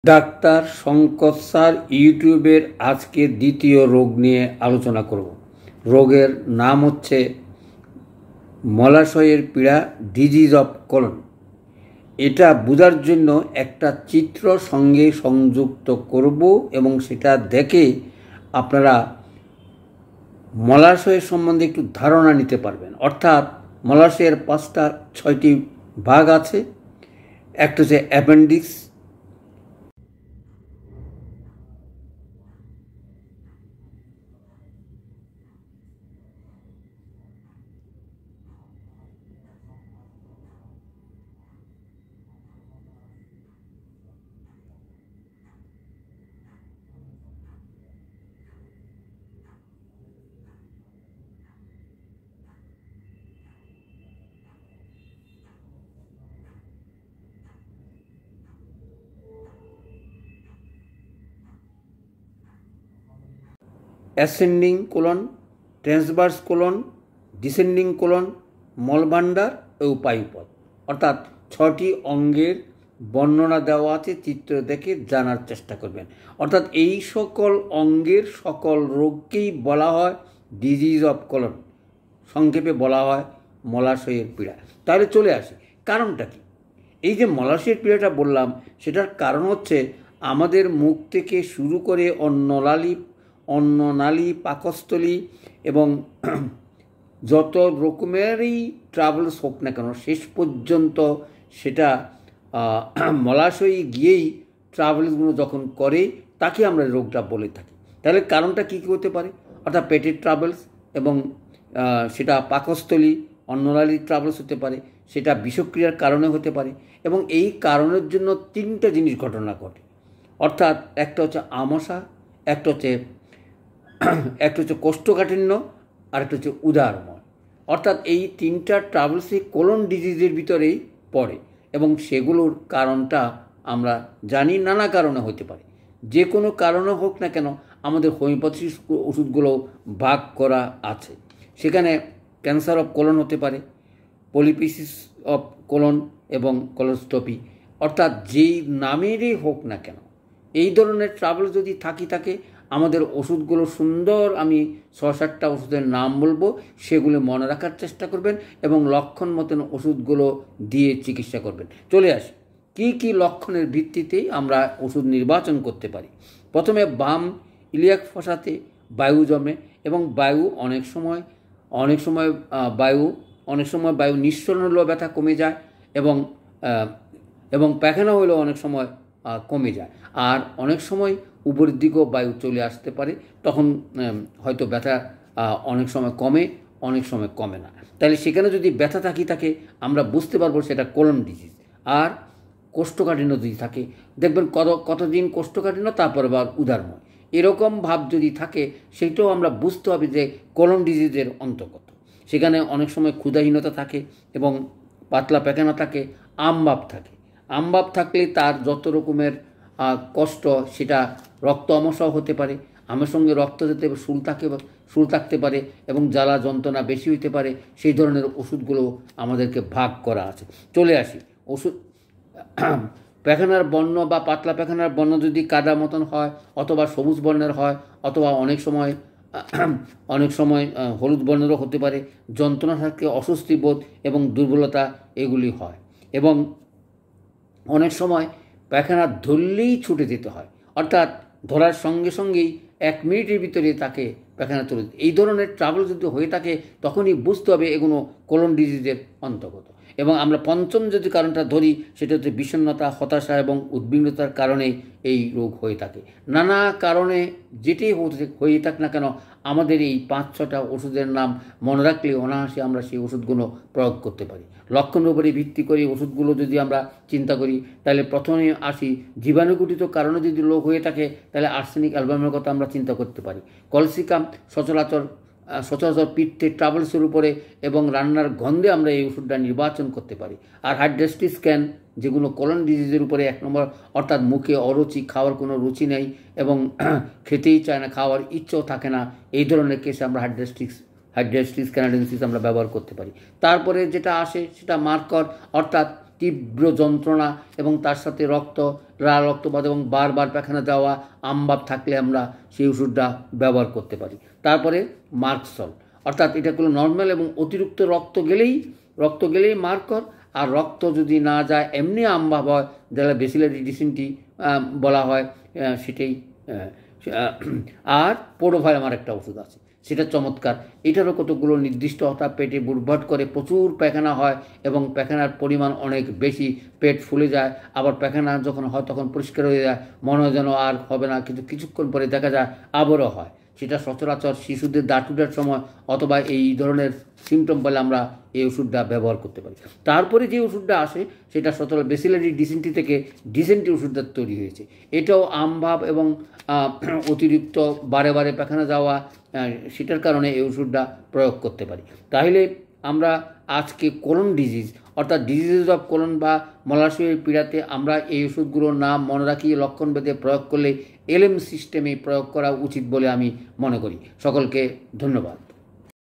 Doctor Shankar sir ইউটিউবের আজকে দ্বিতীয় রোগ নিয়ে আলোচনা করব। রোগের নাম হচ্ছে মলাশয়ের পীড়া, ডিজিজ অফ কোলন। এটা বোঝার জন্য একটা চিত্র সঙ্গে সংযুক্ত করব এবং সেটা দেখে আপনারা মলাশয়ের সম্বন্ধে একটু ধারণা নিতে পারবেন। অর্থাৎ মলাশয়ের 5-6টি ভাগ আছে। একটা হচ্ছে appendix, ascending colon, transverse colon, descending colon, মলভাণ্ডার ও পায়ুপথ। অর্থাৎ 6টি অঙ্গের বর্ণনা দেওয়া আছে, চিত্র দেখে জানার চেষ্টা করবেন। অর্থাৎ এই সকল অঙ্গের সকল রোগকেই বলা হয় ডিজিজ অফ কোলন, সংক্ষেপে বলা হয় মলাশয়ের পীড়া। তাহলে চলে আসি, কারণটা কি? এই যে মলাশয়ের পীড়াটা বললাম, সেটার কারণ হচ্ছে আমাদের মুখ থেকে শুরু করে অন্ননালী, পাকস্থলী এবং যত রকমেরই ট্রাভেলস হোক না কেন, শেষ পর্যন্ত সেটা মলাশয়ে গিয়েই ট্রাভেলসগুলো যখন করে তাকে আমরা রোগটা বলে থাকি। তাহলে কারণটা কী কী হতে পারে? অর্থাৎ পেটের ট্রাভেলস, এবং সেটা পাকস্থলী অন্ননালীর ট্রাভেলস হতে পারে, সেটা বিষক্রিয়ার কারণে হতে পারে, এবং এই কারণের জন্য 3টা জিনিস ঘটনা ঘটে। অর্থাৎ একটা হচ্ছে আমাশা, একটা হচ্ছে কোষ্ঠকাঠিন্য, আর একটা হচ্ছে উদারময়। অর্থাৎ এই 3টা ট্রাভেলসই কোলন ডিজিজের ভিতরেই পড়ে, এবং সেগুলোর কারণটা আমরা জানি নানা কারণে হতে পারে। যে কোনো কারণে হোক না কেন, আমাদের হোমিওপ্যাথি ওষুধগুলো ভাগ করা আছে। সেখানে ক্যান্সার অফ কোলন হতে পারে, পলিপিসিস অফ কোলন এবং কোলোস্টোপি। অর্থাৎ যেই নামেরই হোক না কেন, এই ধরনের ট্রাভেল যদি থাকে আমাদের ওষুধগুলো সুন্দর, আমি 6-7টা ওষুধের নাম বলবো, সেগুলো মনে রাখার চেষ্টা করবেন এবং লক্ষণ মতন ওষুধগুলো দিয়ে চিকিৎসা করবেন। চলে আসি, কি কি লক্ষণের ভিত্তিতেই আমরা ওষুধ নির্বাচন করতে পারি। প্রথমে বাম ইলিয়াক ফসাতে বায়ু জমে, এবং বায়ু অনেক সময় বায়ু নিঃসরণ হলেও ব্যথা কমে যায়, এবং পায়খানা হলেও অনেক সময় কমে যায়। আর অনেক সময় উপরের দিকেও বায়ু চলে আসতে পারে, তখন হয়তো ব্যথা অনেক সময় কমে, অনেক সময় কমে না। তাহলে সেখানে যদি ব্যথা থাকে আমরা বুঝতে পারবো সেটা কোলন ডিজিজ। আর কোষ্ঠকাঠিন্য যদি থাকে, দেখবেন কতদিন কোষ্ঠকাঠিন্য, তারপর আবার উদারময়, এরকম ভাব যদি থাকে, সেটাও আমরা বুঝতে হবে যে কোলন ডিজিজের অন্তর্গত। সেখানে অনেক সময় ক্ষুধাহীনতা থাকে এবং পাতলা পায়খানা থাকে, আমভাব থাকে। আমভাব থাকলে তার যত রকমের কষ্ট, সেটা রক্ত আমাশাও হতে পারে, আমের সঙ্গে রক্ত যেতে শুল থাকতে পারে, এবং জ্বালা যন্ত্রণা বেশি হইতে পারে। সেই ধরনের ওষুধগুলো আমাদেরকে ভাগ করা আছে। চলে আসি, ওষুধ পায়খানার বর্ণ বা পাতলা পায়খানার বর্ণ যদি কাদা মতন হয়, অথবা সবুজ বর্ণের হয়, অথবা অনেক সময় হলুদ বর্ণেরও হতে পারে। যন্ত্রণা থাকলে অস্বস্তি বোধ এবং দুর্বলতা এগুলি হয়, এবং অনেক সময় পায়খানা ধরলেই ছুটে যেতে হয়, অর্থাৎ ধরার সঙ্গে সঙ্গেই 1 মিনিটের ভিতরে তাকে পায়খানা চলে যেতে। এই ধরনের ট্রাভেল যদি হয়ে থাকে, তখনই বুঝতে হবে এগুলো কোলন ডিজিজের অন্তর্গত। এবং আমরা পঞ্চম যদি কারণটা ধরি, সেটা হচ্ছে বিষণ্ণতা, হতাশা এবং উদ্বিগ্নতার কারণে এই রোগ হয়ে থাকে। নানা কারণে যেটি হয়ে থাক না কেন, আমাদের এই 5-6টা ওষুধের নাম মনে রাখলে অনায়াসে আমরা সেই ওষুধগুলো প্রয়োগ করতে পারি। লক্ষণের উপরে ভিত্তি করে ওষুধগুলো যদি আমরা চিন্তা করি, তাহলে প্রথমে আসি, জীবাণুঘটিত কারণে যদি রোগ হয়ে থাকে, তাহলে আর্সেনিক অ্যালবামের কথা আমরা চিন্তা করতে পারি। কলসিকাম সচরাচর পিত্তে ট্রাভেলসের উপরে এবং রান্নার গন্ধে আমরা এই ওষুধটা নির্বাচন করতে পারি। আর হাইড্রাস্টি স্ক্যান, যেগুলো কোলন ডিজিজের উপরে 1 নম্বর, অর্থাৎ মুখে অরুচি, খাওয়ার কোনো রুচি নেই এবং খেতেই চায় না, খাওয়ার ইচ্ছেও থাকে না, এই ধরনের কেসে আমরা হাইড্রাস্টিস ক্যানাডেন্সিস আমরা ব্যবহার করতে পারি। তারপরে যেটা আসে সেটা মার্কার, অর্থাৎ তীব্র যন্ত্রণা এবং তার সাথে লাল রক্তপাত এবং বারবার পায়খানা যাওয়া, আমভাব থাকলে আমরা সেই ওষুধটা ব্যবহার করতে পারি। তারপরে মার্কসল, অর্থাৎ এটা কোনো নর্মাল এবং অতিরিক্ত রক্ত গেলেই মার্কর, আর রক্ত যদি না যায় এমনি আমভাব হয়, যারা বেসিলারি ডিসেন্ট্রি বলা হয়, সেটাই। আর পোডোভাইল আমার একটা ওষুধ আছে, সেটা চমৎকার। এটারও কতগুলো নির্দিষ্ট, অর্থাৎ পেটে বুটভাট করে প্রচুর পায়খানা হয় এবং পায়খানার পরিমাণ অনেক বেশি, পেট ফুলে যায়, আবার পায়খানা যখন হয় তখন পরিষ্কার হয়ে যায়, মনে হয় যেন আর হবে না, কিন্তু কিছুক্ষণ পরে দেখা যায় আবারও হয়। সেটা সচরাচর শিশুদের দাঁত ওঠার সময় অথবা এই ধরনের সিমটম পেলে আমরা এই ওষুধটা ব্যবহার করতে পারি। তারপরে যে ওষুধটা আসে সেটা সচরাচর বেসিলারি ডিসেন্ট্রি থেকে ডিসেন্ট্রি ওষুধটা তৈরি হয়েছে। এটাও আমভাব এবং অতিরিক্ত বারে বারে পায়খানা যাওয়া, সেটার কারণে এই ওষুধটা প্রয়োগ করতে পারি। তাহলে আমরা আজকে কোলন ডিজিজ, অর্থাৎ ডিজিজ অফ কোলন বা মলাশয়ের পীড়াতে আমরা এই ওষুধগুলোর নাম মনে রাখি, লক্ষণ ভেদে প্রয়োগ করলে এলএম সিস্টেমে প্রয়োগ করা উচিত বলে আমি মনে করি। সকলকে ধন্যবাদ।